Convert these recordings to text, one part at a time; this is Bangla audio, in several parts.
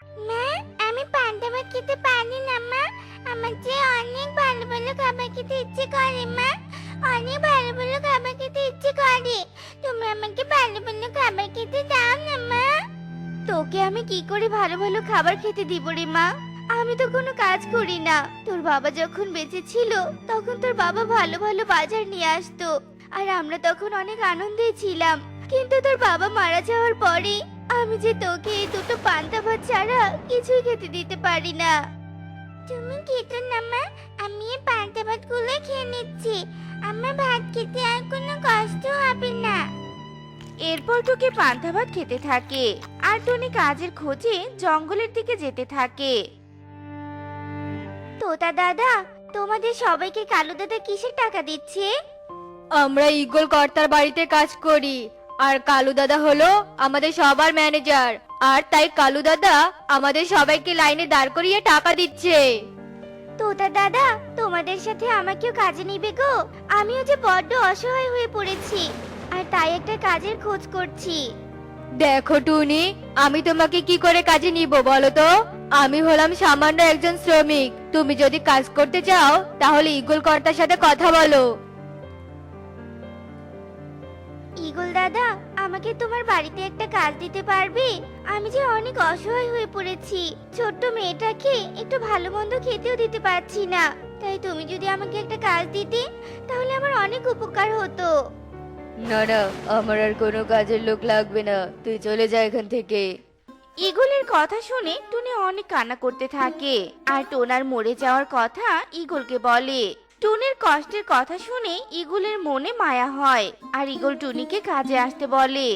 মা, আমি পান্তা ভাত খেতে পারি না মা। আমার যে অনেক ভালো ভালো খাবার খেতে ইচ্ছে করে মা। অনেক ভালো ভালো খাবার খেতে ইচ্ছে করে। তুমি আমাকে ভালো ভালো খাবার খেতে দাও না মা। তোকে আমি কি করে ভালো ভালো খাবার খেতে দিব রে মা? আমি তো কোনো কাজ করি না। তোর বাবা যখন বেঁচে ছিল তখন তোর বাবা ভালো ভালো বাজার নিয়ে আসতো, আর আমরা তখন অনেক আনন্দে ছিলাম। কিন্তু তোর বাবা মারা যাওয়ার পরে আমি যে তোকে এই দুটো পান্তা ভাত ছাড়া কিছুই খেতে দিতে পারি না। তুমি খেতো না মা, আমি এই পান্তা ভাত গুলো খেয়ে নিচ্ছি। আমার ভাত খেতে আর কোনো কষ্ট হবে না। এরপর টুকি পান্তা ভাত খেতে থাকে আর টুনি কাজের খোঁজে জঙ্গলের দিকে যেতে থাকে। তোতা দাদা, তোমাদের সবাইকে কালু দাদা কিসের টাকা দিচ্ছে? আমরা ঈগল কর্তার বাড়িতে কাজ করি, আর কালু দাদা হলো আমাদের সবার ম্যানেজার। আর তাই কালু দাদা আমাদের সবাইকে লাইনে দাঁড় করিয়ে টাকা দিচ্ছে। তোতা দাদা, তোমাদের সাথে আমাকেও কাজে নিবে গো? আমিও যে বড্ড অসহায় হয়ে পড়েছি, আর তাই একটা কাজের খোঁজ করছি। দেখো টুনি, আমি তোমাকে কি করে কাজে নিব বলো তো? আমি হলাম সামান্য একজন শ্রমিক। তুমি যদি কাজ করতে চাও তাহলে ঈগল কর্তার সাথে কথা বলো। ঈগল দাদা, আমাকে তোমার বাড়িতে একটা কাজ দিতে পারবে? আমি যে অনেক অসহায় হয়ে পড়েছি। ছোট্ট মেয়েটাকে একটু ভালো মন্দ খেতেও দিতে পারছি না। তাই তুমি যদি আমাকে একটা কাজ দিতে তাহলে আমার অনেক উপকার হতো। না না, আমার আর কোনো কাজের লোক লাগবে না, তুই চলে যা এখান থেকে। ঈগলের কথা শুনে টুনি অনেক কান্না করতে থাকে আর টোনার মরে যাওয়ার কথা ঈগলকে বলে। টুনির কষ্টের কথা শুনে ঈগলের মনে মায়া হয় আর ঈগল টুনিকে কাজে আসতে বলে।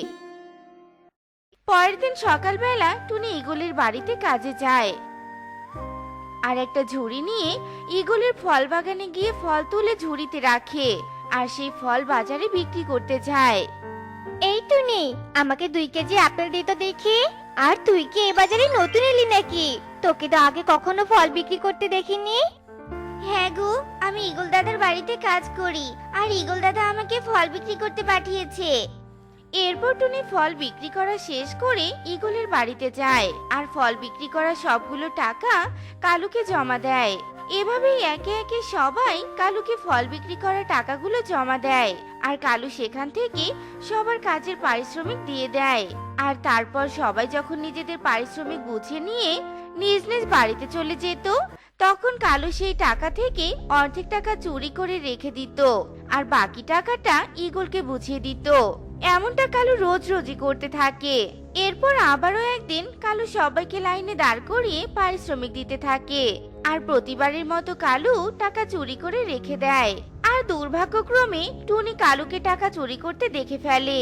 পরের দিন সকালবেলা টুনি ঈগলের বাড়িতে কাজে যায় আর একটা ঝুড়ি নিয়ে ঈগলের ফল বাগানে গিয়ে ফল তুলে ঝুড়িতে রাখে আর সেই ফল বাজারে বিক্রি করতে যায়। এই টুনি, আমাকে 2 কেজি আপেল দে তো দেখি। আর তুই কি এ বাজারে নতুন এলি নাকি? তোকে তো আগে কখনো ফল বিক্রি করতে দেখিনি। হ্যাঁ গো, আমি ঈগল দাদার বাড়িতে কাজ করি, আর ঈগল দাদা আমাকে ফল বিক্রি করতে পাঠিয়েছে। এরপর টুনি ফল বিক্রি করা শেষ করে ঈগলের বাড়িতে যায় আর ফল বিক্রি করা সবগুলো টাকা কালুকে জমা দেয়। এভাবেই একে একে সবাই কালুকে ফল বিক্রি করা টাকাগুলো জমা দেয় আর কালু সেখান থেকে সবার কাজের পারিশ্রমিক দিয়ে দেয়। আর তারপর সবাই যখন নিজেদের পারিশ্রমিক গুছিয়ে নিয়ে নিজ নিজ বাড়িতে চলে যেত, তখন কালু সেই টাকা থেকে অর্ধেক টাকা চুরি করে রেখে দিত আর বাকি টাকাটা ঈগলকে বুঝিয়ে দিত। এমনটা কালু রোজ রোজই করতে থাকে। এরপর আবারও একদিন কালু সবাইকে লাইনে দাঁড় করিয়ে পারিশ্রমিক দিতে থাকে আর প্রতিবারের মতো কালু টাকা চুরি করে রেখে দেয়। আর দুর্ভাগ্যক্রমে টুনি কালুকে টাকা চুরি করতে দেখে ফেলে।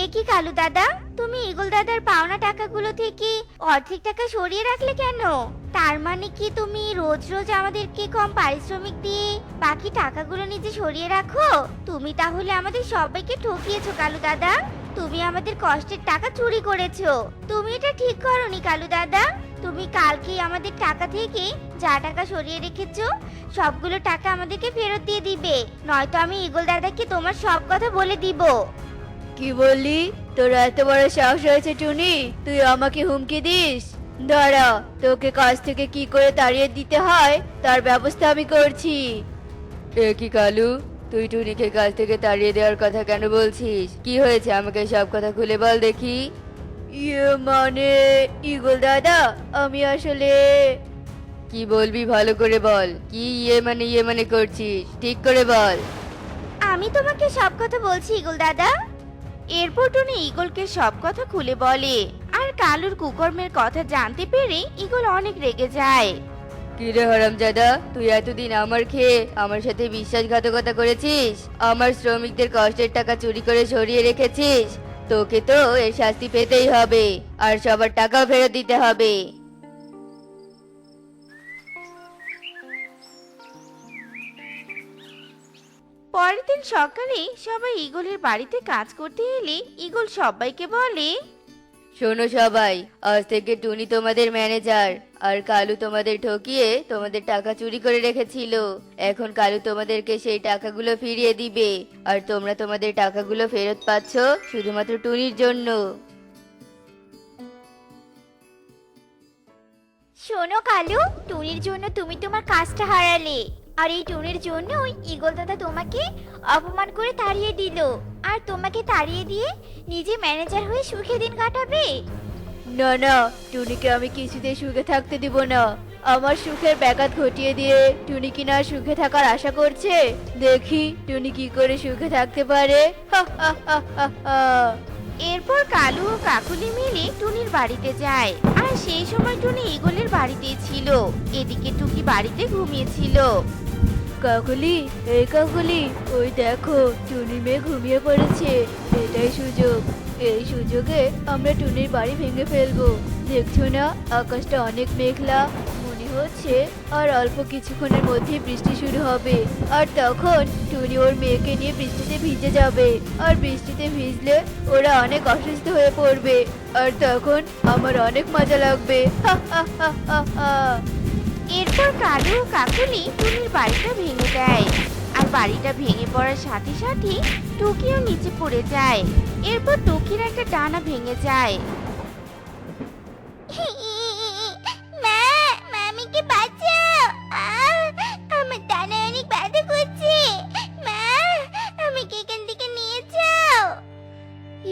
এ কি কালু দাদা, তুমি ঈগল দাদার পাওনা টাকাগুলো থেকে অর্ধেক টাকা সরিয়ে রাখলে কেন? তার মানে কি তুমি রোজ রোজ আমাদেরকে কম পারিশ্রমিক দিয়ে বাকি টাকাগুলো নিজে সরিয়ে রাখো? তুমি তাহলে আমাদের সবাইকে ঠকিয়েছো কালু দাদা। তুমি আমাদের কষ্টের টাকা চুরি করেছো। তুমি এটা ঠিক করোনি কালু দাদা। তুমি কালকেই আমাদের টাকা থেকে যা টাকা সরিয়ে রেখেছো সবগুলো টাকা আমাদেরকে ফেরত দিয়ে দিবে, নয়তো আমি ঈগল দাদাকে তোমার সব কথা বলে দিব। কি বললি? তোর এত বড় সাহস হয়েছে টুনি, তুই আমাকে হুমকি দিস? দাঁড়া, তোকে কাজ থেকে কি করে তাড়িয়ে দিতে হয় তার ব্যবস্থা আমি করছি। এ কি কালু, তুই টুনিকে কাজ থেকে তাড়িয়ে দেওয়ার কথা কেন বলছিস? কি হয়েছে আমাকে সব কথা খুলে বল দেখি। মানে ঈগল দাদা, আমি আসলে... কি বলবি ভালো করে বল। কি ইয়ে মানে করছিস, ঠিক করে বল। আমি তোমাকে সব কথা বলছি ঈগল দাদা। এরপর টুনি ঈগলকে সব কথা খুলে বলে আর কালুর কুকর্মের কথা জানতে পেরে ঈগল অনেক রেগে যায়। কিরে হারামজাদা, তুই এতদিন আমার খেয়ে আমার সাথে বিশ্বাসঘাতকতা করেছিস, আমার শ্রমিকদের কষ্টের টাকা চুরি করে সরিয়ে রেখেছিস। তোকে তো এর শাস্তি পেতেই হবে, আর সবার টাকাও ফেরত দিতে হবে। পরের দিন সকালে সবাই ঈগলের বাড়িতে কাজ করতে এলে ঈগল সবাইকে বলে, শোনো সবাই, আজ থেকে টুনি তোমাদের ম্যানেজার, আর কালু তোমাদের ঠকিয়ে তোমাদের টাকা চুরি করে রেখেছিল। এখন কালু তোমাদেরকে সেই টাকাগুলো ফিরিয়ে দিবে, আর তোমরা তোমাদের টাকাগুলো ফেরত পাচ্ছ শুধুমাত্র টুনির জন্য। শোনো কালু, টুনির জন্য তুমি তোমার কাজটা হারালে, আর এই টুনির জন্যই ঈগল দাদা তোমাকে অপমান করে তাড়িয়ে দিল। আর তোমাকে তাড়িয়ে দিয়ে নিজে ম্যানেজার হয়ে সুখে দিন কাটাবে। না না, টুনিকে আমি কিছুতেই সুখে থাকতে দিব না। আমার সুখের ব্যাঘাত ঘটিয়ে দিয়ে টুনি কিনা সুখে থাকার আশা করছে। দেখি টুনি কি করে সুখে থাকতে পারে। হা হা হা হা হা। এরপর কালু ও কাকুলি মিলে টুনির বাড়িতে যায়। আর সেই সময় টুনি ঈগলের বাড়িতেই ছিল। এদিকে টুকি বাড়িতে ঘুমিয়েছিল। কাকুলি, এই কাকুলি, ওই দেখো টুনি মেয়ে ঘুমিয়ে পড়েছে। এটাই সুযোগ। এই সুযোগে আমরা টুনির বাড়ি ভেঙে ফেলবো। দেখছো না আকাশটা অনেক মেঘলা, মনে হচ্ছে আর অল্প কিছুক্ষণের মধ্যে বৃষ্টি শুরু হবে। আর তখন টুনি ওর মেয়েকে নিয়ে বৃষ্টিতে ভিজে যাবে। আর বৃষ্টিতে ভিজলে ওরা অনেক অসুস্থ হয়ে পড়বে। আর তখন আমার অনেক মজা লাগবে। হা হা হা হা হা। এরপর কালু ও কাকুলি টুনির বাড়িটা ভেঙে দেয়। আর বাড়িটা ভেঙে পড়ার সাথে সাথে টুকিও নিচে পড়ে যায়। এরপর টুকির একটা ডানা ভেঙে যায়। মা, মামিকে বাঁচাও। আমার ডানায় অনেক ব্যথা করছে। মা, আমাকে এখান থেকে নিয়ে যাও।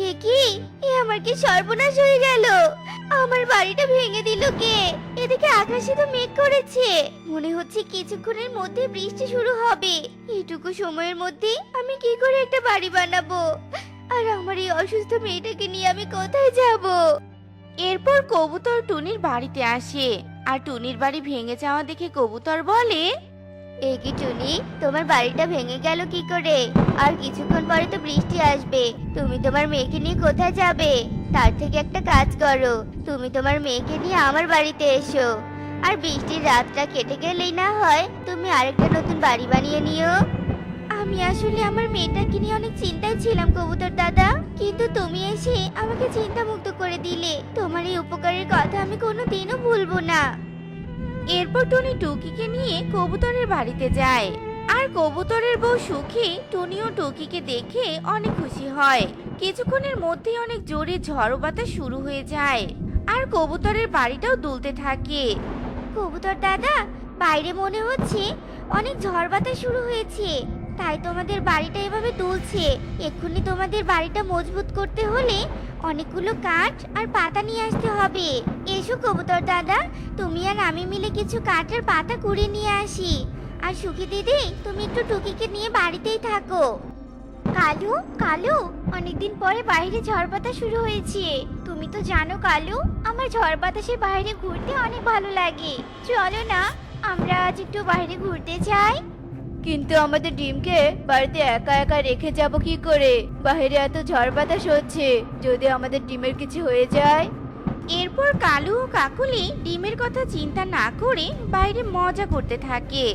এ কি? এ আমার কি সর্বনাশ হয়ে গেল? আমার বাড়িটা ভেঙে দিল কে? এদিকে আকাশে তো মেঘ করেছে, মনে হচ্ছে কিছুক্ষণের মধ্যে বৃষ্টি শুরু হবে। এইটুকু সময়ের মধ্যে আমি কি করে একটা বাড়ি বানাবো? আর আমার এই অসুস্থ মেয়েটাকে নিয়ে আমি কোথায় যাব? এরপর কবুতর টুনির বাড়িতে আসে। আর টুনির বাড়ি ভেঙে যাওয়া দেখে কবুতর বলে, এই কি টুনি, তোমার বাড়িটা ভেঙে গেল কি করে? আর কিছুক্ষণ পরে তো বৃষ্টি আসবে, তুমি তোমার মেয়েকে নিয়ে কোথায় যাবে? তার থেকে একটা কাজ করো, তুমি তোমার মেয়েকে নিয়ে আমার বাড়িতে এসো। আর বৃষ্টির রাতটা কেটে গেলেই না হয় তুমি আরেকটা নতুন বাড়ি বানিয়ে নিও। আমি আসলে আমার মেয়েটাকে নিয়ে অনেক চিন্তায় ছিলাম কবুতর দাদা, কিন্তু তুমি এসে আমাকে চিন্তামুক্ত করে দিলে। তোমার এই উপকারের কথা আমি কোনোদিনও ভুলবো না। এরপর টুনি টুকিকে নিয়ে কবুতরের বাড়িতে যায়। আর কবুতরের বউ সুখী টুনি ও টুকিকে দেখে অনেক খুশি হয়। কিছুক্ষণের মধ্যেই অনেক জোরে ঝড় বাতাস শুরু হয়ে যায়। আর কবুতরের বাড়িটাও দুলতে থাকে। কবুতর দাদা, বাইরে মনে হচ্ছে অনেক ঝড় বাতাস শুরু হয়েছে, তাই তোমাদের বাড়িটা এভাবে দুলছে। এক্ষুনি তোমাদের বাড়িটা মজবুত করতে হলে অনেকগুলো কাঠ আর পাতা নিয়ে আসতে হবে। এসো কবুতর দাদা, তুমি আর আমি মিলে কিছু কাঠ আর পাতা কুড়িয়ে নিয়ে আসি। আর সুখী দিদি, তুমি একটু টুকিকে নিয়ে বাড়িতেই থাকো। কালু, কালু, অনেকদিন পরে বাইরে ঝড় বাতাস শুরু হয়েছে। তুমি তো জানো কালু, আমার ঝড় বাতাসে বাইরে ঘুরতে অনেক ভালো লাগে। চলো না, আমরা আজ একটু বাইরে ঘুরতে যাই। কিন্তু আমাদের ডিমকে বাড়িতে একা একা রেখে যাব কি করে? বাইরে এত ঝড় বাতাস হচ্ছে, যদি আমাদের ডিমের কিছু হয়ে যায়। এরপর কালু ও কাকুলি ডিমের কথা চিন্তা না করে বাইরে মজা করতে থাকে।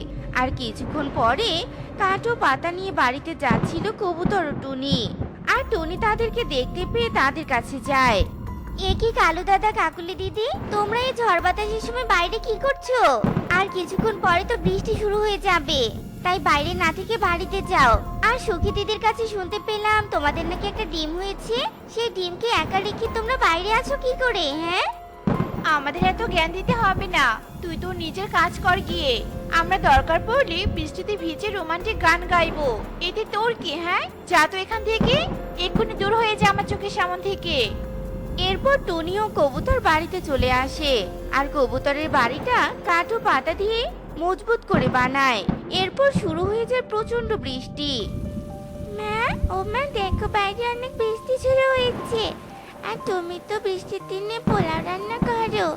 আর কিছুক্ষণ পরে কাঠ ও পাতা নিয়ে বাড়িতে যাচ্ছিল কবুতর ও টুনি। আর টুনি তাদেরকে দেখতে পেয়ে তাদের কাছে যায়। এ কি কালু দাদা, কাকুলি দিদি, তোমরা এই ঝড় বাতাসের সময় বাইরে কি করছো? আর কিছুক্ষণ পরে তো বৃষ্টি শুরু হয়ে যাবে, তাই বাইরে না থেকে বাড়িতে যাও। আর সুখী দিদির কাছে শুনতে পেলাম তোমাদের নাকি একটা ডিম হয়েছে। সেই ডিমকে একা রেখে তোমরা বাইরে আছো কি করে? হ্যাঁ, আমাদের এত জ্ঞান দিতে হবে না, তুই তো নিজের কাজ কর গিয়ে। আমরা দরকার পড়লে বৃষ্টিতে ভিজে রোমান্টিক গান গাইবো, এতে তোর কি? হ্যাঁ, যা তো এখান থেকে, এক্ষুনি দূর হয়ে যা আমার চোখের সামনে থেকে। এরপর টুনি ও কবুতর বাড়িতে চলে আসে। আর কবুতরের বাড়িটা কাঠ ও পাতা দিয়ে মজবুত করে বানায়। এরপর শুরু হয়ে যায় প্রচন্ড বৃষ্টি। মা, ও মা, দেখো বাইরে অনেক বৃষ্টি শুরু হয়েছে। আর তুমি তো বৃষ্টির দিনে পোলাও রান্না করো।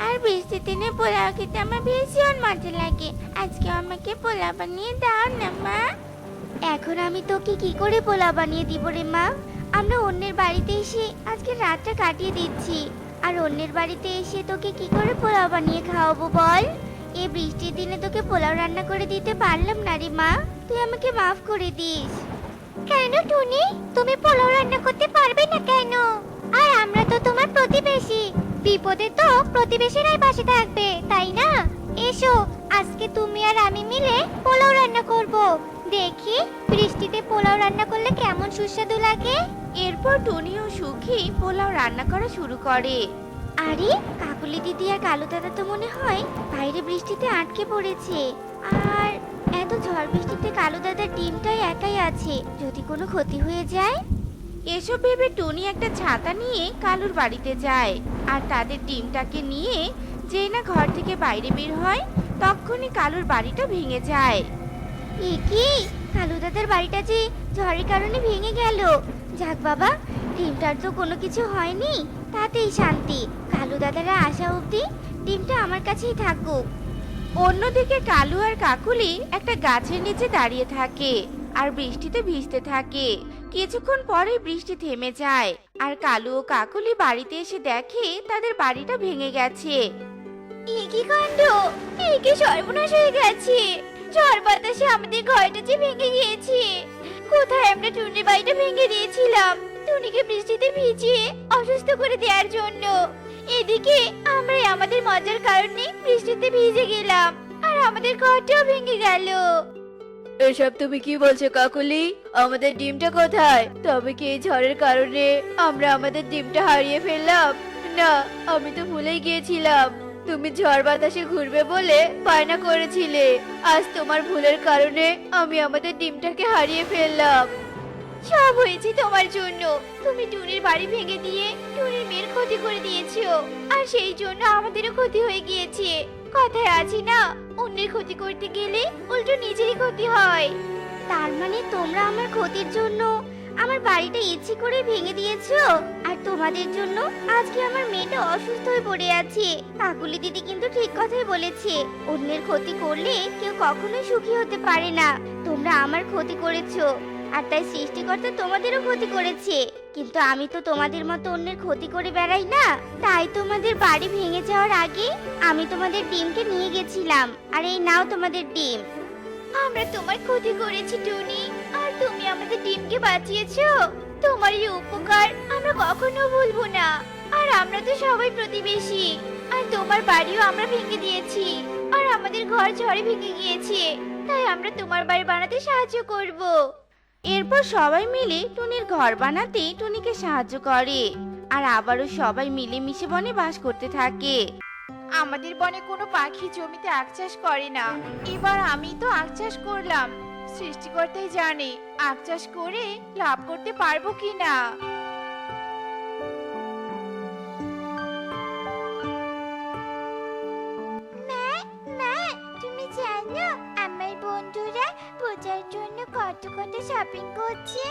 আর বৃষ্টির দিনে পোলাও খেতে আমার ভীষণ মজা লাগে। আজকে আমাকে পোলাও বানিয়ে দাও না মা। এখন আমি তোকে কি করে পোলাও বানিয়ে দিব রে মা? আমরা অন্যের বাড়িতে এসে আজকে রাতটা কাটিয়ে দিচ্ছি, আর অন্যের বাড়িতে এসে তোকে কি করে পোলাও বানিয়ে খাওয়াবো বল? এই বৃষ্টির দিনে তোকে পোলাও রান্না করে দিতে পারলাম না রে মা, তুই আমাকে মাফ করে দিস। কেন টুনি, তুমি পোলাও রান্না করতে পারবে না কেন? আর আমরা তো তোমার প্রতিবেশী, বিপদে তো প্রতিবেশীরাই পাশে থাকবে, তাই না? এসো, আজকে তুমি আর আমি মিলে পোলাও রান্না করব। দেখি বৃষ্টিতে পোলাও রান্না করলে কেমন সুস্বাদু লাগে। এরপর টুনি ও সুখী পোলাও রান্না করা শুরু করে। আরে কাকুলি দিদি আর কালু দাদা তো মনে হয় বাইরে বৃষ্টিতে আটকে পড়েছে। আর এত ঝড় বৃষ্টিতে কালু দাদার ডিমটাই একাই আছে, যদি কোনো ক্ষতি হয়ে যায়। এসব ভেবে টুনি একটা ছাতা নিয়ে কালুর বাড়িতে যায় আর তাদের ডিমটাকে নিয়ে যেই না ঘর থেকে বাইরে বের হয় তখনই কালুর বাড়িটা ভেঙে যায়। এ কি, কালু দাদার বাড়িটা যে ঝড়ের কারণে ভেঙে গেল। যাক বাবা, ডিমটার তো কোনো কিছু হয়নি, তাতেই শান্তি। কালু দাদারা আসা অবধি ডিমটা আমার কাছেই থাকুক। অন্যদিকে কালু আর কাকুলি একটা গাছের নিচে দাঁড়িয়ে থাকে আর বৃষ্টিতে ভিজতে থাকে। কিছুক্ষণ পরে বৃষ্টি থেমে যায় আর কালু ও কাকুলি বাড়িতে এসে দেখে তাদের বাড়িটা ভেঙে গেছে। এ কি কাণ্ড, এই কি সর্বনাশ হয়ে গেছে। ঝড় বাতাসে আমাদের ঘরটা যে ভেঙে গিয়েছে। কোথায় আমরা টুনির বাড়িটা ভেঙে দিয়েছিলাম টুনিকে বৃষ্টিতে ভিজিয়ে অসুস্থ করে দেওয়ার জন্য। এদিকে আমরাই আমাদের মজার কারণে বৃষ্টিতে ভিজে গেলাম আর আমাদের ঘরটাও ভেঙে গেল। এসব তুমি কি বলছো কাকুলি? আমাদের ডিমটা কোথায়? তবে কি এই ঝড়ের কারণে আমরা আমাদের ডিমটা হারিয়ে ফেললাম? না, আমি তো ভুলেই গিয়েছিলাম। তুমি ঝড় বাতাসে ঘুরবে বলে বায়না করেছিলে, আজ তোমার ভুলের কারণে আমি আমাদের ডিমটাকে হারিয়ে ফেললাম। সব হয়েছে তোমার জন্য। তুমি টুনির বাড়ি ভেঙে দিয়ে টুনির মেয়ের ক্ষতি করে দিয়েছো, আর সেই জন্য আমাদেরও ক্ষতি হয়ে গিয়েছে। কথায় আছে না, অন্যের ক্ষতি করতে গেলে উল্টো নিজেরই ক্ষতি হয়। তার মানে তোমরা আমার ক্ষতির জন্য আমার বাড়িটা ইচ্ছে করে ভেঙে দিয়েছো, আর তোমাদের জন্য আজকে আমার মেয়েটা অসুস্থ হয়ে পড়ে আছে। কাকুলি দিদি কিন্তু ঠিক কথাই বলেছে, অন্যের ক্ষতি করলে কেউ কখনোই সুখী হতে পারে না। তোমরা আমার ক্ষতি করেছো, আর তাই সৃষ্টিকর্তা তোমাদেরও ক্ষতি করেছে। কিন্তু আমি তো তোমাদের মতো অন্যের ক্ষতি করে বেড়াই না, তাই তোমাদের বাড়ি ভেঙে যাওয়ার আগে আমি তোমাদের ডিমকে নিয়ে গেছিলাম, আর এই নাও তোমাদের ডিম। আমরা তোমার ক্ষতি করেছি টুনি, আর তুমি আমাদের ডিমকে বাঁচিয়েছো। তোমার এই উপকার আমরা কখনো ভুলবো না। আর আমরা তো সবাই প্রতিবেশী, আর তোমার বাড়িও আমরা ভেঙে দিয়েছি, আর আমাদের ঘর ঝড়ে ভেঙে গিয়েছে, তাই আমরা তোমার বাড়ি বানাতে সাহায্য করব। এরপর সবাই মিলে টুনির ঘর বানাতে টুনিকে সাহায্য করে আর আবারও সবাই মিলে মিশে বনে বাস করতে থাকে। আমাদের বনে কোনো পাখি জমিতে আখ চাষ করে না, এবার আমি তো আখ চাষ করলাম। সৃষ্টিকর্তাই জানে আখ চাষ করে লাভ করতে পারবো কিনা। মা, তুমি জানো আমার বন্ধুরা পূজার জন্য কত কত শপিং করছে,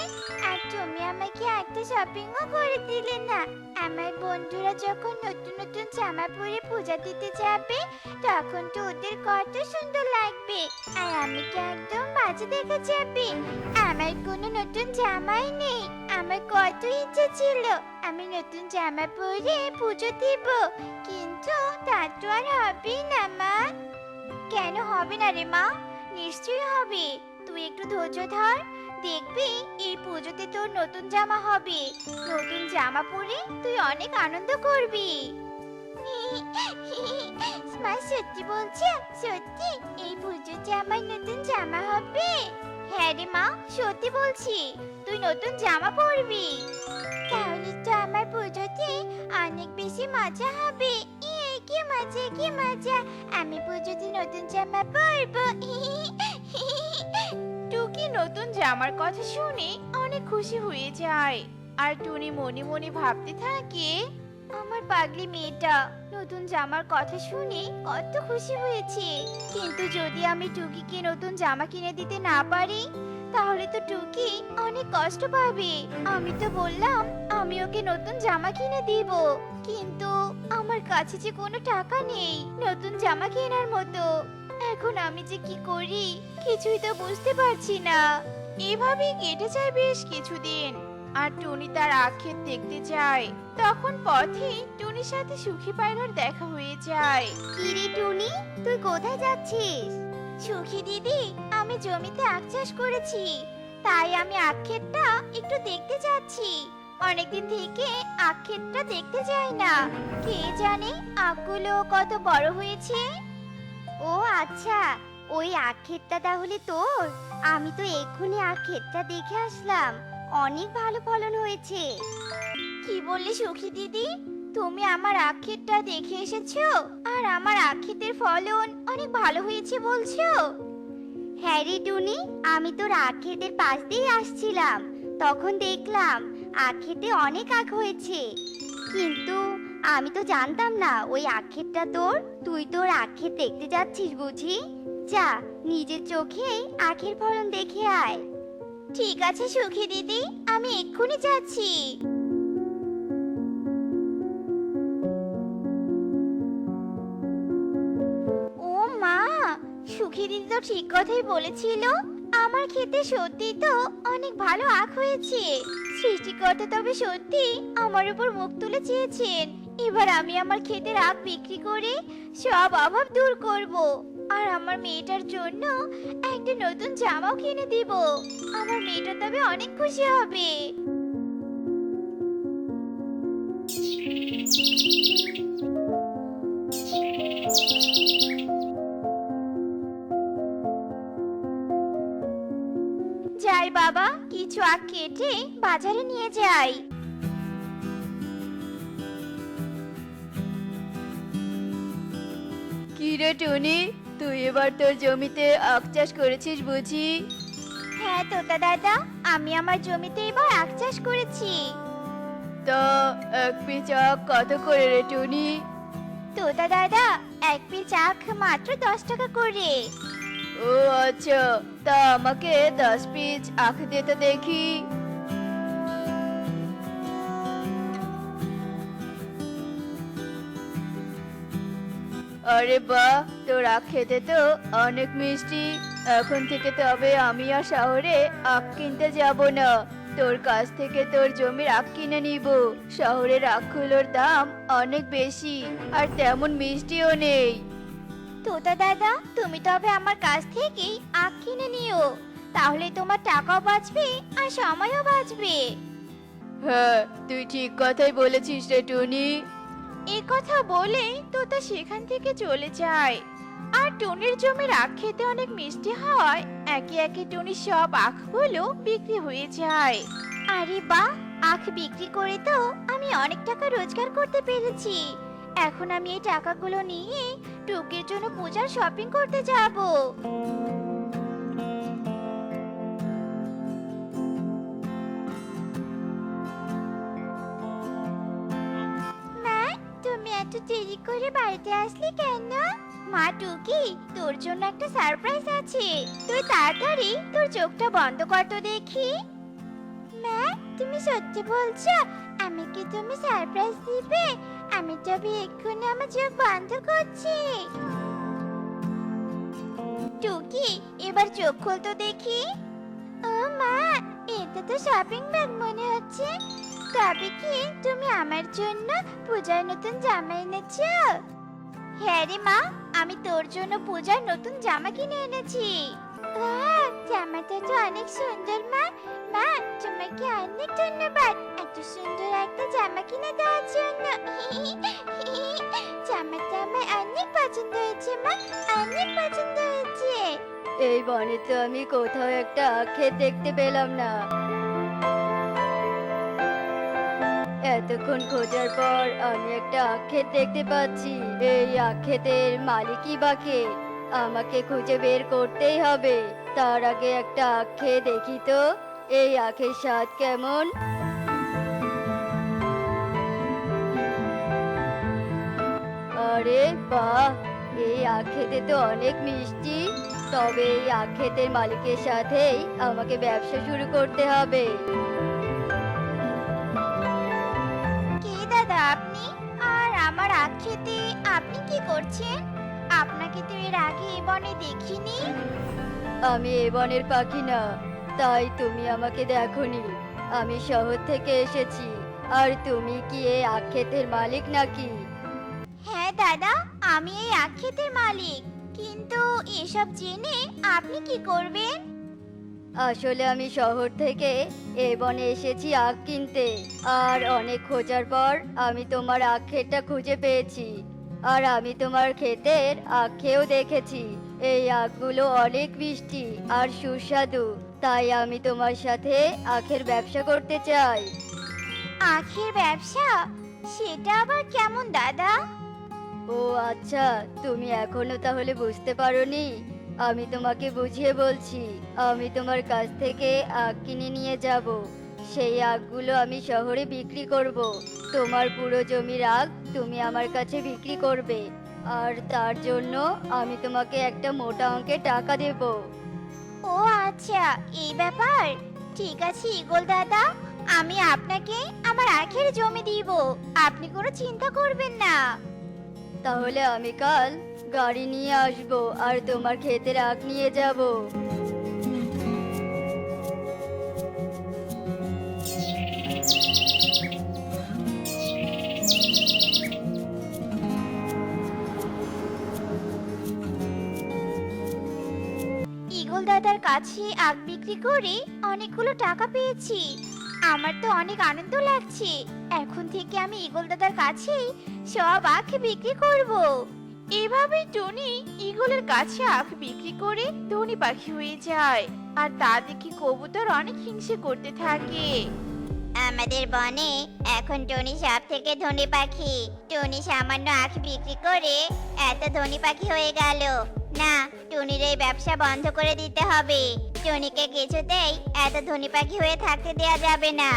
আর তুমি আমাকে একটা শপিংও করে দিলে না। আমার বন্ধুরা যখন নতুন নতুন জামা পরে পূজা দিতে যাবে, তখন তো ওদের কত সুন্দর লাগবে, আর আমি কি একদম বাজে দেখা যাবে। আমার কোনো নতুন জামাই নেই। আমার কত ইচ্ছে ছিল আমি নতুন জামা পরে পুজো দিব, কিন্তু তা তো আর হবে না মা। কেন হবে না রে মা? নিশ্চয়ই হবে। তুই একটু ধৈর্য ধর, দেখবি এই পুজোতে তোর নতুন জামা হবে। নতুন জামা পরে তুই অনেক আনন্দ করবি। মা সত্যি বলছো? সত্যি এই পুজোতে আমার নতুন জামা হবে? হ্যাঁ রে মা, সত্যি বলছি, তুই নতুন জামা পরবি। তাহলে তো আমার পুজোতে অনেক বেশি মজা হবে। কি মজা, কি মজা! আমি পুজোতে নতুন জামা পরবো। টুকি নতুন জামার কথা শুনে অনেক খুশি হয়ে যায়, আর টুনি মনে মনে ভাবতে থাকে, আমার পাগলি মেয়েটা নতুন জামার কথা শুনে কত খুশি হয়েছে। কিন্তু যদি আমি টুকিকে নতুন জামা কিনে দিতে না পারি, তাহলে তো টুকি অনেক কষ্ট পাবে। আমি তো বললাম আমি ওকে নতুন জামা কিনে দিব, কিন্তু আমার কাছে যে কোনো টাকা নেই নতুন জামা কেনার মতো। এখন আমি যে কি করি কিছুই তো বুঝতে পারছি না। এভাবেই কেটে যায় বেশ কিছুদিন, আর টুনি তার আখ ক্ষেত দেখতে যায়। তখন পথে টুনির সাথে সুখী পায়রার দেখা হয়ে যায়। কি রে টুনি, তুই কোথায় যাচ্ছিস? সুখী দিদি, আমি জমিতে আখ চাষ করেছি, তাই আমি আখ ক্ষেতটা একটু দেখতে যাচ্ছি। অনেকদিন থেকে আখ ক্ষেতটা দেখতে যাই না, কে জানে আখগুলো কত বড় হয়েছে। ও আচ্ছা, ওই আখ ক্ষেতটা তাহলে তোর? আমি তো এক্ষুনি আখ ক্ষেতটা দেখে আসলাম, অনেক ভালো ফলন হয়েছে। কি বললি সুখী দিদি? তুমি আমার আখ ক্ষেতটা দেখে এসেছো আর আমার আখ ক্ষেতের ফলন অনেক ভালো হয়েছে বলছো? হ্যাঁ রে টুনি, আমি তোর আখ ক্ষেতের পাশ দিয়ে আসছিলাম, তখন দেখলাম আখ ক্ষেতে অনেক আখ হয়েছে। কিন্তু আমি তো জানতাম না ওই আখ ক্ষেতটা তোর। তুই তোর আখ ক্ষেত দেখতে যাচ্ছিস বুঝি? যা, নিজের চোখে আখের ফলন দেখে আয়। ঠিক আছে সুখী দিদি, আমি এক্ষুনি যাচ্ছি। ও মা, সুখী দিদি তো ঠিক কথাই বলেছিল। আমার খেতে সত্যি তো অনেক ভালো আখ হয়েছে। সৃষ্টিকর্তা তবে সত্যি আমার উপর মুখ তুলে চেয়েছেন। এবার আমি আমার ক্ষেতের আখ বিক্রি করে সব অভাব দূর করব। আর আমার মেয়েটার জন্য একটা নতুন জামাও কিনে দিব। আমার মেয়েটা তবে অনেক খুশি হবে। যাই বাবা, কিছু আখ কেটে বাজারে নিয়ে যাই। কি রে টুনি, তুই এবার তোর জমিতে আখ চাষ করেছিস বুঝি? হ্যাঁ তোতা দাদা, আমি আমার জমিতে এবার আখ চাষ করেছি। তা এক পিস আখ কত করে রে টুনি? তোতা দাদা, এক পিস আখ মাত্র 10 টাকা করে। ও আচ্ছা, তা আমাকে 10 পিস আখ দে তো দেখি। আরে বাহ, তোর আখ খেতে তো অনেক মিষ্টি। এখন থেকে তবে আমি আর শহরে আখ কিনতে যাব না, তোর কাছ থেকে তোর জমির আখ কিনে নিব। শহরের আখগুলোর দাম অনেক বেশি আর তেমন মিষ্টিও নেই। তোতা দাদা, তুমি তবে আমার কাছ থেকেই আখ কিনে নিও, তাহলে তোমার টাকাও বাঁচবে আর সময়ও বাঁচবে। হ্যাঁ, তুই ঠিক কথাই বলেছিস রে টুনি। এই কথা বলে তোতা সেখান থেকে চলে যায়। আর টুনির জমির আখ খেতে অনেক মিষ্টি হওয়ায় একে একে টুনির সব আখগুলো বিক্রি হয়ে যায়। আরে বাহ, আখ বিক্রি করে তো আমি অনেক টাকা রোজগার করতে পেরেছি। এখন আমি এই টাকাগুলো নিয়ে টুকির জন্য পূজার শপিং করতে যাব। মা, তুমি এত দেরি করে বাড়িতে আসলে কেন? মা টুকি, তোর জন্য একটা সারপ্রাইজ আছে, তুই তাড়াতাড়ি তোর চোখটা বন্ধ কর তো দেখি। মা, তুমি সত্যি বলছো? আমাকে তুমি সারপ্রাইজ দিবে? আমি তবে এক্ষুনি আমার চোখ বন্ধ করছি। টুকি, এবার চোখ খোল তো দেখি। ও মা, এটা তো শপিং ব্যাগ মনে হচ্ছে। তবে কি তুমি আমার জন্য পূজার নতুন জামা এনেছো? হ্যাঁ রে মা, আমি তোর জন্য পূজার নতুন জামা কিনে এনেছি। বাহ, জামাটা তো অনেক সুন্দর মা। মা, তোমাকে অনেক ধন্যবাদ এত সুন্দর একটা জামা কিনে দেওয়ার জন্য। জামাটা আমার অনেক পছন্দ হয়েছে মা, অনেক পছন্দ হয়েছে। এই বনে তো আমি কোথাও একটা আখ ক্ষেত দেখতে পেলাম না। এতক্ষণ খোঁজার পর আমি একটা আখ ক্ষেত দেখতে পাচ্ছি। এই আখ ক্ষেতের মালিকই বা কে? আমাকে খুঁজে বের করতেই হবে। তার আগে একটা আখ খেয়ে দেখি তো এই আখের স্বাদ কেমন। আরে বাহ, এই আখ খেতে তো অনেক মিষ্টি। তবে এই আখ ক্ষেতের মালিকের সাথেই আমাকে ব্যবসা শুরু করতে হবে। কে দাদা আপনি? আর আমার আখ খেতে আপনি কি করছেন? আপনাকে তো এর আগে এ বনে দেখিনি। আমি এ বনের পাখি না, তাই তুমি আমাকে দেখোনি। আমি শহর থেকে এসেছি। আর তুমি কি এই আখ ক্ষেতের মালিক নাকি? হ্যাঁ দাদা, আমি এই আখ ক্ষেতের মালিক। কিন্তু এসব জেনে আপনি কি করবেন? আসলে আমি শহর থেকে এই বনে এসেছি আখ কিনতে। আর অনেক খোঁজার পর আমি তোমার আখ ক্ষেতটা খুঁজে পেয়েছি। আর আমি তোমার ক্ষেতের আখ খেয়েও দেখেছি। এই আখগুলো অনেক মিষ্টি আর সুস্বাদু। তাই আমি তোমার সাথে আখের ব্যবসা করতে চাই। আখের ব্যবসা? সেটা আবার কেমন দাদা? ও আচ্ছা, তুমি এখনো তাহলে বুঝতে পারোনি। আমি তোমাকে বুঝিয়ে বলছি। আমি তোমার কাছ থেকে আখ কিনে নিয়ে যাব। সেই আখগুলো আমি শহরে বিক্রি করব। তোমার পুরো জমির আখ তুমি আমার কাছে বিক্রি করবে, আর তার জন্য আমি তোমাকে একটা মোটা অঙ্কের টাকা দেব। ও আচ্ছা, এই ব্যাপার। ঠিক আছে ঈগল দাদা, আমি আপনাকে আমার আখের জমি দিব, আপনি কোনো চিন্তা করবেন না। তাহলে আমি কাল গাড়ি নিয়ে আসব আর তোমার ক্ষেতের আখ নিয়ে যাব। ঈগল দাদার কাছে আখ বিক্রি করে অনেকগুলো টাকা পেয়েছি। আমার তো অনেক আনন্দ লাগছে। এখন থেকে আমি ঈগল দাদার কাছেই সব আখ বিক্রি করব। এভাবেই টুনি ঈগলের কাছে আখ বিক্রি করে ধনী পাখি হয়ে যায়। আর তা দেখে কবুতর অনেক হিংসে করতে থাকে। আমাদের বনে এখন টনি সব থেকে ধনী পাখি। টনি সামান্য আখ বিক্রি করে এত ধনী পাখি হয়ে গেল। না, টনির এই ব্যবসা বন্ধ করে দিতে হবে। টনিকে কিছুতেই এত ধনী পাখি হয়ে থাকতে দেওয়া যাবে না।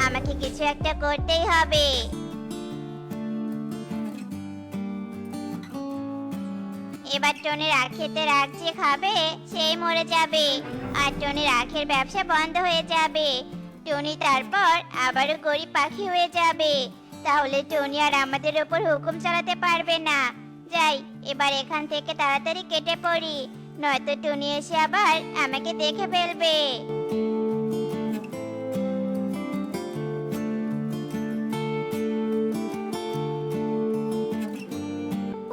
আমাকে কিছু একটা করতেই হবে। এবার টনির আখ খেতে আখ যে খাবে সেই মরে যাবে, আর টনির আখের ব্যবসা বন্ধ হয়ে যাবে। টনি তারপর আবারও গরিব পাখি হয়ে যাবে। তাহলে টনি আর আমাদের উপর হুকুম চালাতে পারবে না। যাই, এবার এখান থেকে তাড়াতাড়ি কেটে পড়ি, নয়তো টনি এসে আবার আমাকে দেখে ফেলবে।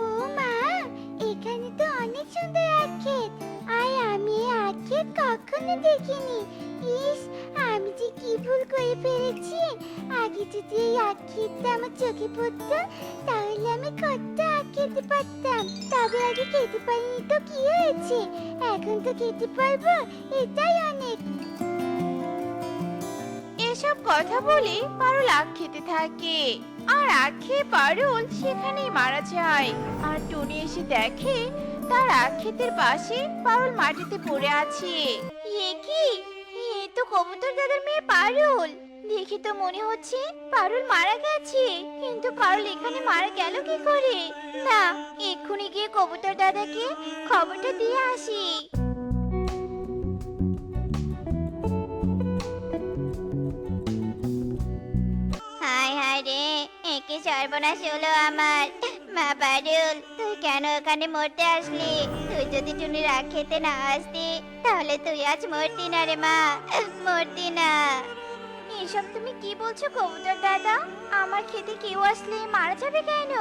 ও মা, এখানে তো অনেক সুন্দর আখ ক্ষেত। আর আমি এই আখ ক্ষেত কখনো দেখিনি। ইস, আমি যে কি ভুল করে ফেলেছি। আগে যদি এই আখ ক্ষেতটা আমার চোখে পড়তো, তাহলে আমি কত আখ খেতে পারতাম। তবে আগে খেতে পারিনি তো কি হয়েছে, এখন তো খেতে পারবো, এটাই অনেক। এসব কথা বলে পারুল আখ খেতে থাকে। আর আখ খেয়ে পারুল সেখানেই মারা যায়। আর টুনি এসে দেখে তার আখ ক্ষেতের পাশে পারুল মাটিতে পড়ে আছে। এ কি, এ তো কবুতর দাদার মেয়ে পারুল। দেখি তো মনে হচ্ছে পারুল মারা গেছে, কিন্তু পারুল এখানে মারা গেল কি করে? না, এক্ষুনি গিয়ে কবুতর দাদাকে খবরটা দিয়ে আসি। হায় হায় রে, একে সর্বনাশ হলো আমার। মা পারুল, তুই কেন ওখানে মরতে আসলি? তুই যদি টুনির আখ খেতে না আসতি, তাহলে তুই আজ মরতি না রে মা, মরতি না। এসব তুমি কি বলছো কবুতর দাদা? আমার খেতে কেউ আসলে মারা যাবে কেন?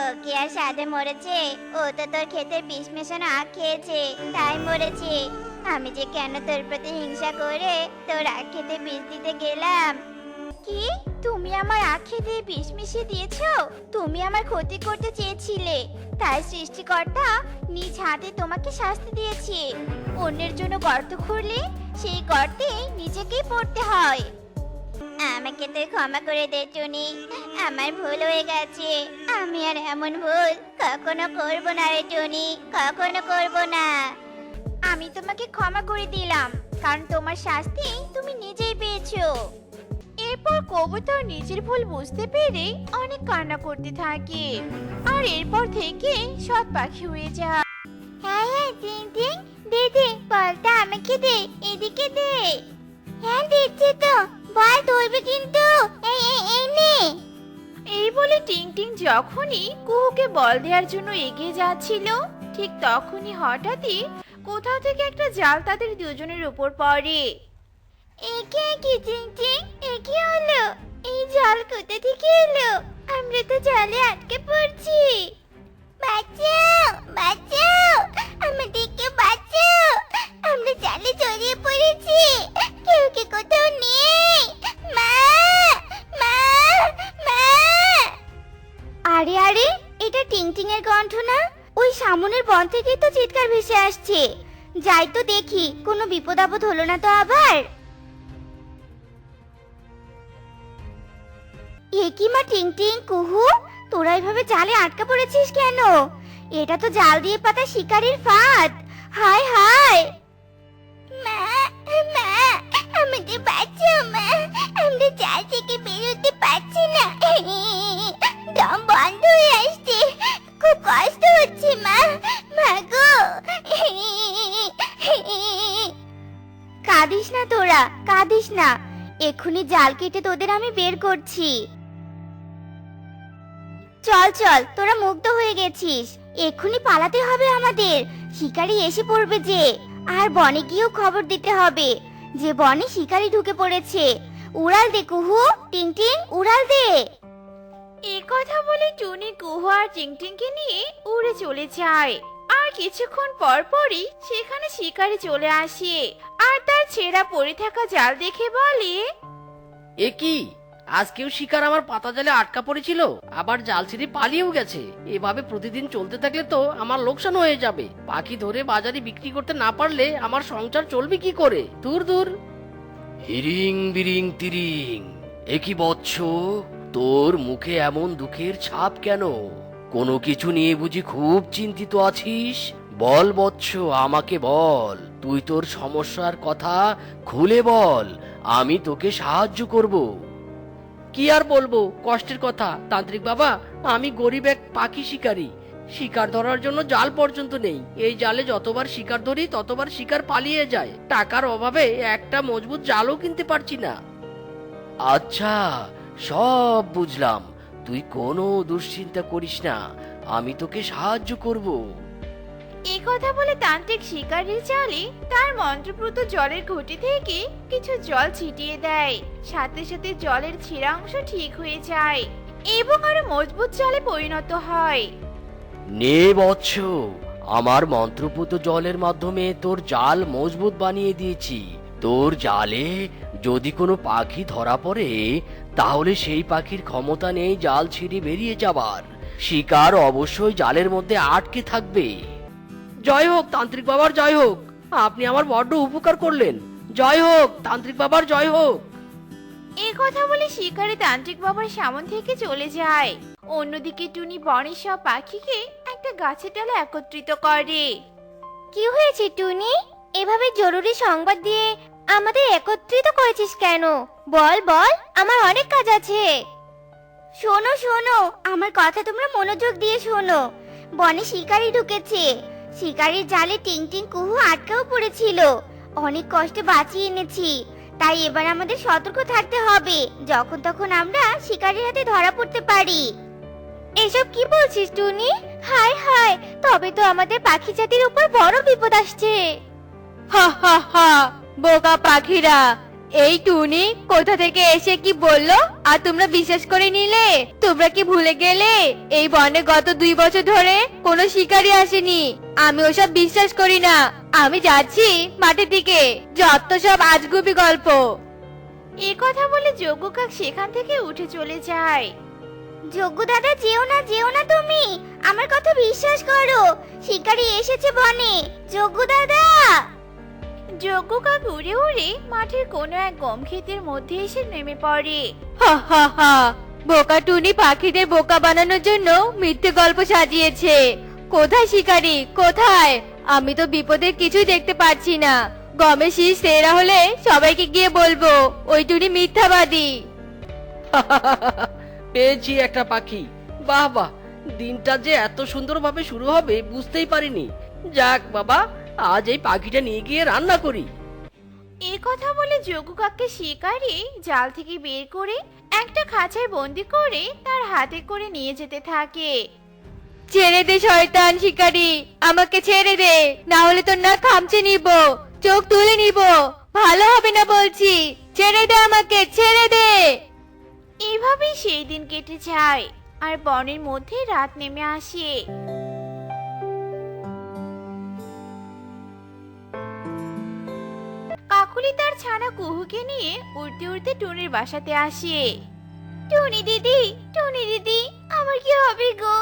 ও কি আর সাধে মরেছে? ও তো তোর ক্ষেতের বিষ মেশানো আখ খেয়েছে, তাই মরেছে। আমি যে কেন তোর প্রতি হিংসা করে তোর আখ খেতে বিষ দিতে গেলাম। কি, তুমি আমার আখ খেতে বিষ মিশিয়ে দিয়েছো? তুমি আমার ক্ষতি করতে চেয়েছিলে, তাই সৃষ্টিকর্তা নিজ হাতে তোমাকে শাস্তি দিয়েছে। অন্যের জন্য গর্ত খুঁড়লে সেই গর্তে নিজেকেই পড়তে হয়। আমাকে তুই ক্ষমা করে দে টুনি, আমার ভুল হয়ে গেছে। আমি আর এমন ভুল কখনো করব না রে টুনি, কখনো করব না। আমি তোমাকে ক্ষমা করে দিলাম, কারণ তোমার শাস্তি তুমি নিজেই পেয়েছো। এরপর কবুতর নিজের ভুল বুঝতে পেরে অনেক কান্না করতে থাকে। আর এরপর থেকে সৎ পাখি হয়ে যায়। হ্যাঁ হ্যাঁ, টিং টিং, দে দে বলটা আমাকে দে, এদিকে দে। হ্যাঁ দিচ্ছি তো, বল ধরবে কিন্তু। এই এই এই নে। এই বলে টিং টিং যখনই কুহুকে বল দেওয়ার জন্য এগিয়ে যাচ্ছিল, ঠিক তখনই হঠাৎই কোথাও থেকে একটা জাল তাদের দুজনের উপর পড়ে। একে কি টিং টিং, এ কি হলো? এই জল কোথা থেকে এলো? আমরা তো জলে আটকে পড়ছি। বাঁচাও বাঁচাও, আমাদেরকে বাঁচাও, আমরা জালে জড়িয়ে পড়েছি। কেউ কি কোথাও নেই? মা, মা, মা। আরে আরে, এটা টিং টিং এর কণ্ঠ না? ওই সামনের বন থেকেই তো চিৎকার ভেসে আসছে। যাই তো দেখি, কোনো বিপদ আপদ হলো না তো আবার। এ কি মা, টিং টিং কুহু, তোরা এইভাবে জালে আটকা পড়েছিস কেন? এটা তো জাল দিয়ে পাতা শিকারীর ফাঁদ। হায় হায় মা, মা আমাদের বাঁচাও মা, আমরা জাল থেকে বেরোতে পারছি না, দম বন্ধ হয়ে আসছে, খুব কষ্ট হচ্ছে মা, মা গো। কাঁদিস না তোরা, কাঁদিস না, এক্ষুনি জাল কেটে তোদের আমি বের করছি। চল চল, তোরা মুগ্ধ হয়ে গেছিস, এক্ষুনি পালাতে হবে আমাদের, শিকারী এসে পড়বে যে। আর বনে গিয়েও খবর দিতে হবে যে বনে শিকারী ঢুকে পড়েছে। উড়াল দে কুহু, টিং টিং উড়াল দে। এই কথা বলে টুনি কুহু আর টিংটিংকে নিয়ে উড়ে চলে যায়। আর কিছুক্ষণ পর পরই সেখানে শিকারী চলে আসে আর তার ছেঁড়া পড়ে থাকা জাল দেখে বলে, এ কি, আজকেও শিকার আমার পাতা জালে আটকা পড়েছিল, আবার জাল ছিঁড়ে পালিয়েও গেছে। এভাবে প্রতিদিন চলতে থাকলে তো আমার লোকসান হয়ে যাবে। পাখি ধরে বাজারে বিক্রি করতে না পারলে আমার সংসার চলবে কি করে? দূর দূর। হিরিং বিরিং তিরিং, এ কি বৎস, তোর মুখে এমন দুঃখের ছাপ কেন? কোনো কিছু নিয়ে বুঝি খুব চিন্তিত আছিস? বল বৎস, আমাকে বল, তুই তোর সমস্যার কথা খুলে বল, আমি তোকে সাহায্য করব। কি আর বলবো কষ্টের কথা তান্ত্রিক বাবা, আমি গরিব এক পাখি শিকারী, শিকার ধরার জন্য জাল পর্যন্ত নেই। এই জালে যতবার শিকার ধরি ততবার শিকার পালিয়ে যায়। টাকার অভাবে একটা মজবুত জালও কিনতে পারছি না। আচ্ছা, সব বুঝলাম, তুই কোনো দুশ্চিন্তা করিস না, আমি তোকে সাহায্য করব। এই কথা বলে তান্ত্রিক শিকারীর জালে তার মন্ত্রপ্রুত জলের ঘটি থেকে কিছু জল ছিটিয়ে দেয়। সাথে সাথে জলের ছেঁড়া অংশ ঠিক হয়ে যায় এবং আরো মজবুত জালে পরিণত হয়। নে বৎস, আমার মন্ত্রপুত জলের মাধ্যমে তোর জাল মজবুত বানিয়ে দিয়েছি। তোর জালে যদি কোনো পাখি ধরা পড়ে তাহলে সেই পাখির ক্ষমতা নেই জাল ছিঁড়ে বেরিয়ে যাবার। শিকার অবশ্যই জালের মধ্যে আটকে থাকবে। জয় হোক তান্ত্রিক বাবার, জয় হোক, আপনি আমার বড্ড উপকার করলেন। জয় হোক তান্ত্রিক বাবার, জয় হোক। এই কথা বলে শিকারী তান্ত্রিক বাবার সামন থেকে চলে যায়। অন্যদিকে টুনি বনের সব পাখিকে একটা গাছের ডালে একত্রিত করে। কি হয়েছে টুনি, এভাবে জরুরি সংবাদ দিয়ে আমাদের একত্রিত করেছিস কেন? বল বল, আমার অনেক কাজ আছে। শোনো শোনো, আমার কথা তোমরা মনোযোগ দিয়ে শোনো। বনে শিকারী ঢুকেছে, শিকারীর জালে টিং টিং কুহু আটকাও পড়েছিল, অনেক কষ্টে বাঁচিয়ে এনেছি। তাই এবার আমাদের সতর্ক থাকতে হবে, যখন তখন আমরা শিকারীর হাতে ধরা পড়তে পারি। এসব কি বলছিস টুনি? হায় হায়, তবে তো আমাদের পাখি জাতির উপর বড় বিপদ আসছে। হা হা হা, বোকা পাখিরা, এই টুনি কোথা থেকে এসে কি বললো আর তোমরা বিশ্বাস করে নিলে? তোমরা কি ভুলে গেলে এই বনে গত 2 বছর ধরে কোনো শিকারী আসেনি? আমি ওসব বিশ্বাস করি না, আমি যাচ্ছি মাঠের দিকে, যত সব আজগুবি গল্প। এই কথা বলে যজ্ঞ কাক সেখান থেকে উঠে চলে যায়। যজ্ঞ দাদা, যেও না যেও না, তুমি আমার কথা বিশ্বাস করো, শিকারী এসেছে বনে। যজ্ঞ দাদা। যজ্ঞ কাক উড়ে উড়ে মাঠের কোনো এক গম ক্ষেতের মধ্যে এসে নেমে পড়ে। হা হা হা, বোকা টুনি পাখিদের বোকা বানানোর জন্য মিথ্যে গল্প সাজিয়েছে। কোথায় শিকারী, কোথায়? আমি তো বিপদের কিছুই দেখতে পাচ্ছি না। গমের শীষ সেরা হলে সবাইকে গিয়ে বলবো ওই টুনি মিথ্যাবাদী। পেয়েছি একটা পাখি, বাহ বাহ, দিনটা যে এত সুন্দরভাবে শুরু হবে বুঝতেই পারিনি। যাক বাবা, আজ এই পাখিটা নিয়ে গিয়ে রান্না করি। এই কথা বলে যজ্ঞ কাককে শিকারী জাল থেকে বের করে একটা খাঁচায় বন্দি করে তার হাতে করে নিয়ে যেতে থাকে। ছেড়ে দে শয়তান শিকারী, আমাকে ছেড়ে দে, না হলে তোর না খামচে নিব, চোখ তুলে নিব, ভালো হবে না বলছি। ছেড়ে দে আমাকে, ছেড়ে দে। এভাবেই সেই দিন কেটে যায় আর বনের মধ্যে রাত নেমে আসে। কাকুলি তার ছানা কুহুকে নিয়ে উড়তে উড়তে টুনির বাসাতে আসে। টুনি দিদি, টুনি দিদি, আমার কি হবে গো?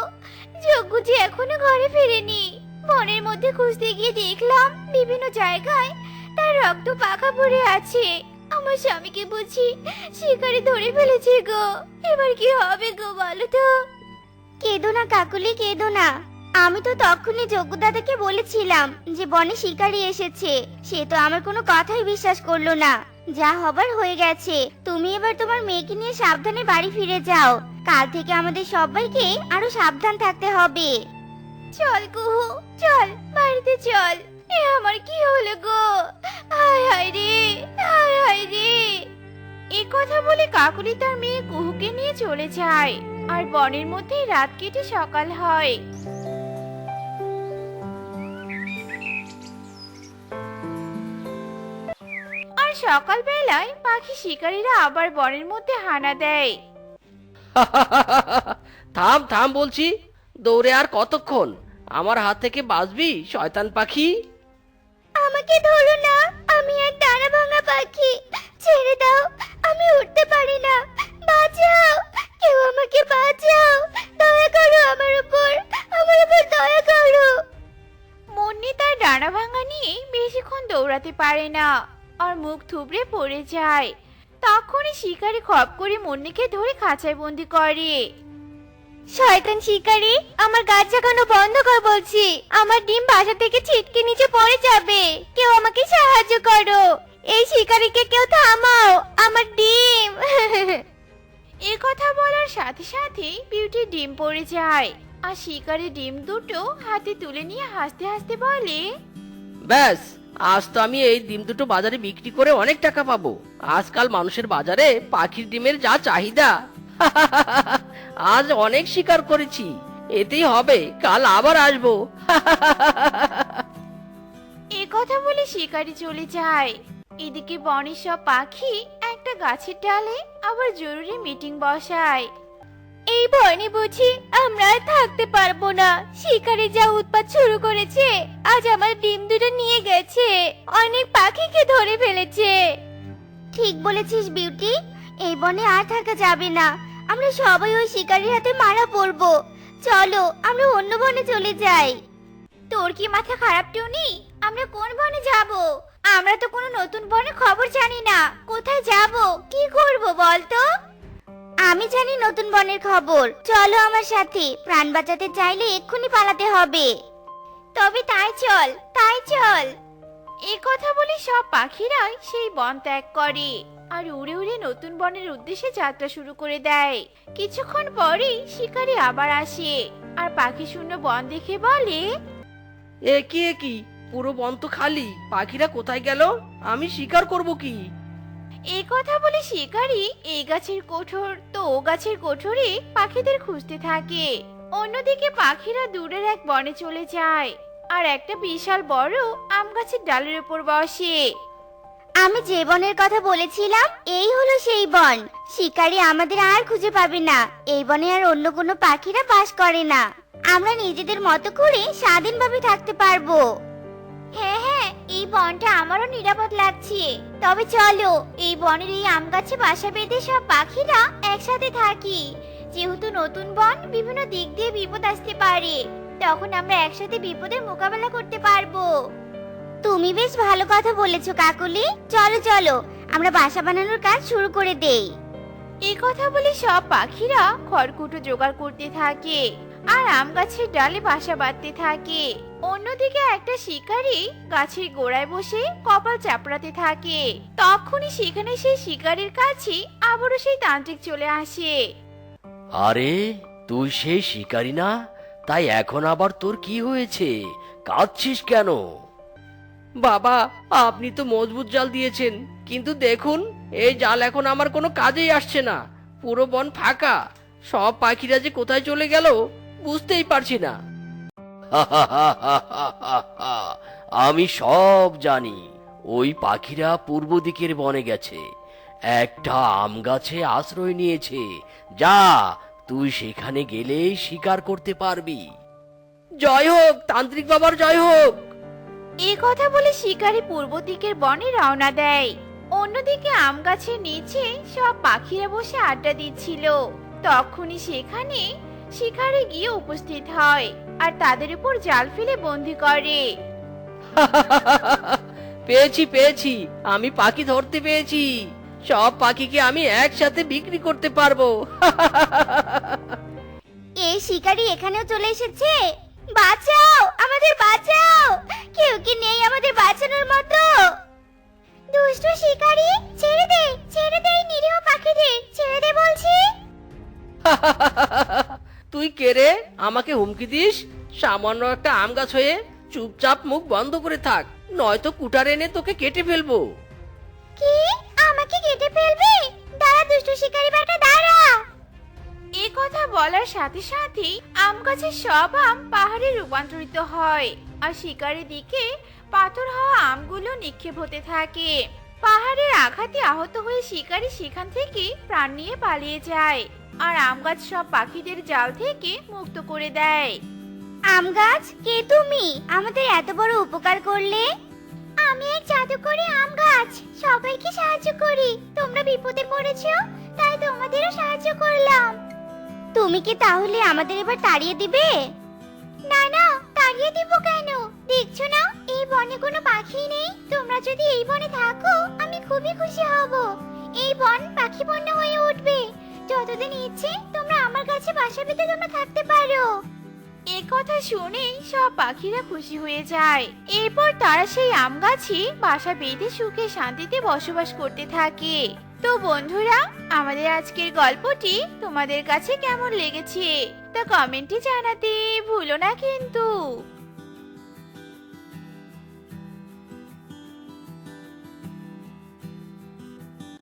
যজ্ঞ যে এখনো ঘরে ফেরেনি। বনের মধ্যে খুঁজতে গিয়ে দেখলাম বিভিন্ন জায়গায় তার রক্ত পাখা পড়ে আছে। আমার স্বামীকে বুঝি শিকারি ধরে ফেলেছে গো। এবার কি হবে গো বলো তো? কেঁদো না কাকুলি, কেঁদো না। আমি তো তখনই যজ্ঞ দাদাকে বলেছিলাম যে বনে শিকারি এসেছে। সে তো আমার কোনো কথাই বিশ্বাস করলো না। যা হবার হয়ে গেছে। তুমি এবার তোমার মেয়েকে নিয়ে সাবধানে বাড়ি ফিরে যাও। কাল থেকে আমাদের সবাইকে আরো সাবধান থাকতে হবে। চল কুহু, চল বাড়িতে চল। এ আমার কি হলো গো? হায় হায় রে, হায় হায় রে। এ কথা বলে কাকুলি তার মেয়ে কুহুকে নিয়ে চলে যায়। আর বনের মধ্যেই রাত কেটে সকাল হয়। আর সকাল বেলায় পাখি শিকারীরা আবার বনের মধ্যে হানা দেয়। থাম থাম বলছি, দৌড়ে আর কতক্ষণ? আমার হাত থেকে বাঁচবি শয়তান পাখি। আমাকে ধরো না, আমি এক ডানা ভাঙা পাখি। ছেড়ে দাও, আমি উঠতে পারি না। বাঁচাও, কেউ আমাকে বাঁচাও। দয়া করো আমার উপর দয়া করো। মুন্নি তার ডানা ভাঙা নিয়ে বেশিক্ষণ দৌড়াতে পারে না আর মুখ থুবড়ে পড়ে যায়। তখনই শিকারী খপ করে মুন্নিকে ধরে খাঁচায় বন্দি করে। শয়তান শিকারী, আমার গাছ জাগানো বন্ধ কর বলছি। আমার ডিম বাসা থেকে ছিটকে নিচে পড়ে যাবে। কেউ আমাকে সাহায্য করো। এই শিকারীকে কেউ থামাও, আমার ডিম। এ কথা বলার সাথে সাথে বিউটির ডিম পড়ে যায়। আর শিকারী ডিম দুটো হাতে তুলে নিয়ে হাসতে হাসতে বলে, ব্যাস, আজ তো আমি এই ডিম দুটো বাজারে বিক্রি করে অনেক টাকা পাবো। আজকাল মানুষের বাজারে পাখির ডিমের যা চাহিদা। আজ অনেক শিকার করেছি, এতেই হবে, কাল আবার আসবো। এ কথা বলে শিকারী চলে যায়। এদিকে বনের সব পাখি একটা গাছের ডালে আবার জরুরি মিটিং বসায়। এই বনে বুঝি আমরা আর থাকতে পারবো না। শিকারী যা উৎপাত শুরু করেছে, আজ আমার ডিম দুটো নিয়ে গেছে, অনেক পাখিকে ধরে ফেলেছে। ঠিক বলেছিস বিউটি, এই বনে আর থাকা যাবে না। আমরা সবাই ওই শিকারীর হাতে মারা পড়বো। চলো আমরা অন্য বনে চলে যাই। তোর কি মাথা খারাপ টুনি? আমরা কোন বনে যাব? আমরা তো কোনো নতুন বনে খবর জানি না। কোথায় যাব, কি করব বল তো? আমি জানি নতুন বনের খবর। চলো আমার সাথে, প্রাণ বাঁচাতে চাইলে এক্ষুনি পালাতে হবে। তবে তাই চল, তাই চল। এ কথা বলে সব পাখিরাই সেই বন ত্যাগ করে আর উড়ে উড়ে নতুন বনের উদ্দেশ্যে যাত্রা শুরু করে দেয়। কিছুক্ষণ পরেই শিকারী আবার আসে আর পাখি শূন্য বন দেখে বলে, এ কি, পুরো বন তো খালি, পাখিরা কোথায় গেল? আমি শিকার করব কি? এই কথা বলে শিকারী এই গাছের কোঠর তো ও গাছের কোঠরে পাখিদের খুঁজতে থাকে। অন্যদিকে পাখিরা দূরের এক বনে চলে যায় আর একটা বিশাল বড় আম গাছের ডালের উপর বসে। আমি যে বনের কথা বলেছিলাম, এই হলো সেই বন। শিকারী আমাদের আর খুঁজে পাবে না। এই বনে আর অন্য কোনো পাখিরা বাস করে না। আমরা নিজেদের মতো করে স্বাধীনভাবে থাকতে পারবো। হ্যাঁ হ্যাঁ, এই বনটা আমারও নিরাপদ লাগছে। তবে চলো এই বনের এই আম গাছে বাসা বেঁধে সব পাখিরা একসাথে থাকি। যেহেতু নতুন বন, বিভিন্ন দিক দিয়ে বিপদ আসতে পারে, তখন আমরা একসাথে বিপদের মোকাবেলা করতে পারবো। তুমি বেশ ভালো কথা বলেছো কাকুলি। চলো চলো আমরা বাসা বানানোর কাজ শুরু করে দেই। এই কথা বলে সব পাখিরা খড়কুটো জোগাড় করতে থাকে আর আম গাছের ডালে বাসা বাঁধতে থাকে। অন্যদিকে একটা শিকারী গাছের গোড়ায় বসে কপাল চাপড়াতে থাকে। তখনই সেখানে সেই শিকারীর কাছে আবারও সেই তান্ত্রিক চলে আসে। আরে তুই সেই শিকারী না? তাই এখন আবার তোর কি হয়েছে? কাঁদছিস কেন? বাবা, আপনি তো মজবুত জাল দিয়েছেন, কিন্তু দেখুন এই জাল এখন আমার কোনো কাজেই আসছে না। পুরো বন ফাঁকা, সব পাখিরা যে কোথায় চলে গেল বুঝতেই পারছি না। আমি সব জানি। ওই পাখিরা পূর্ব দিকের বনে গেছে, একটা আম গাছে আশ্রয় নিয়েছে। যা, তুই সেখানে গেলেই শিকার করতে পারবি। জয় হোক, তান্ত্রিক বাবার জয় হোক। এই কথা বলে শিকারী পূর্ব দিকের বনে রওনা দেয়। অন্যদিকে আম গাছের নিচে সব পাখিরা বসে আড্ডা দিচ্ছিল। তখনই সেখানে শিকারী গিয়ে উপস্থিত হয় আর তাদের উপর জাল ফেলে বন্দি করে। পেয়েছি পেয়েছি, আমি পাখি ধরতে পেরেছি। সব পাখিকে আমি একসাথে বিক্রি করতে পারবো। এই শিকারি এখানেও চলে এসেছে। বাঁচাও, আমাদের বাঁচাও, কেউ কি নেই আমাদের বাঁচানোর মতো? দুষ্ট শিকারি, ছেড়ে দে, ছেড়ে দে এই নিরীহ পাখিদের, ছেড়ে দে বলছি। তুই কে রে, আমাকে হুমকি দিস? সামান্য একটা আম গাছ হয়ে চুপচাপ মুখ বন্ধ করে থাক, নয়তো কুটার এনে তোকে কেটে ফেলবো। কি, আমাকে কেটে ফেলবি? দাঁড়া দুষ্ট শিকারি বেটা, দাঁড়া। এই কথা বলার সাথে সাথেই আম গাছের সব আম পাহাড়ে রূপান্তরিত হয় আর শিকারের দিকে পাথর হওয়া আমগুলো নিক্ষেপ হতে থাকে। পাহাড়ের আঘাতে আহত হয়ে শিকারী সেখান থেকে প্রাণ নিয়ে পালিয়ে যায় আর আম গাছ সব পাখিদের জাল থেকে মুক্ত করে দেয়। আম গাছ, কে তুমি? আমাদের এত বড় উপকার করলে। আমি এক জাদুকরি আম গাছ, সবাইকে সাহায্য করি। তোমরা বিপদে পড়েছো, তাই তোমাদেরও সাহায্য করলাম। তুমি কি তাহলে আমাদের এবার তাড়িয়ে দিবে? না না, তাড়িয়ে দিব কেন? দেখছো না এই বনে কোনো পাখি নেই। তোমরা যদি এই বনে থাকো আমি খুবই খুশি হব। এই বন পাখি বন্য হয়ে উঠবে। যতদিন ইচ্ছে তোমরা আমার কাছে বাসা বেঁধে তোমরা থাকতে পারো। এই কথা শুনে সব পাখিরা খুশি হয়ে যায়। এরপর তারা সেই আম গাছে বাসা বেঁধে সুখে শান্তিতে বসবাস করতে থাকে। তো বন্ধুরা, আমাদের আজকের গল্পটি তোমাদের কাছে কেমন লেগেছে তা কমেন্টে জানাতে ভুলো না কিন্তু।